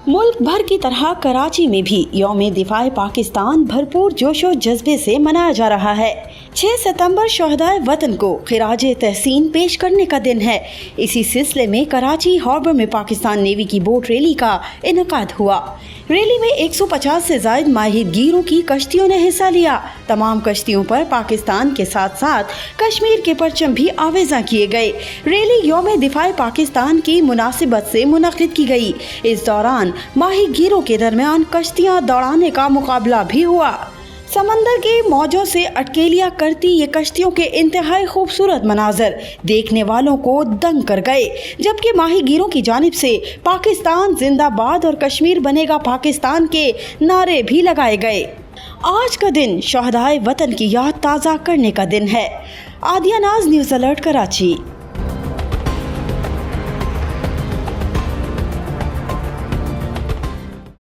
मुल्क भर की तरह कराची में भी यौम दिफाए पाकिस्तान भरपूर जोशो जज्बे से मनाया जा रहा है। 6 सितंबर शहदाए वतन को खिराज तहसीन पेश करने का दिन है। इसी सिलसिले में कराची हार्बर में पाकिस्तान नेवी की बोट रैली का इनकाद हुआ। रैली में 150 से ज़ायद माहिरगीरों की कश्तियों ने हिस्सा लिया। तमाम कश्तियों पर पाकिस्तान के साथ साथ कश्मीर के परचम भी आवेज़ा किए गए। रैली यौम दिफाए पाकिस्तान की मुनासिबत से मुनक़िद की गई। इस दौरान माहिरगीरों के दरमियान कश्तियाँ दौड़ाने का मुकाबला भी हुआ। समंदर के मौजों से अटकेलियाँ करती ये कश्तियों के इंतहाई खूबसूरत मनाजर देखने वालों को दंग कर गए, जबकि माहीगीरों की जानिब से पाकिस्तान जिंदाबाद और कश्मीर बनेगा पाकिस्तान के नारे भी लगाए गए। आज का दिन शहदाए वतन की याद ताज़ा करने का दिन है। आदिया नाज, न्यूज़ अलर्ट, कराची।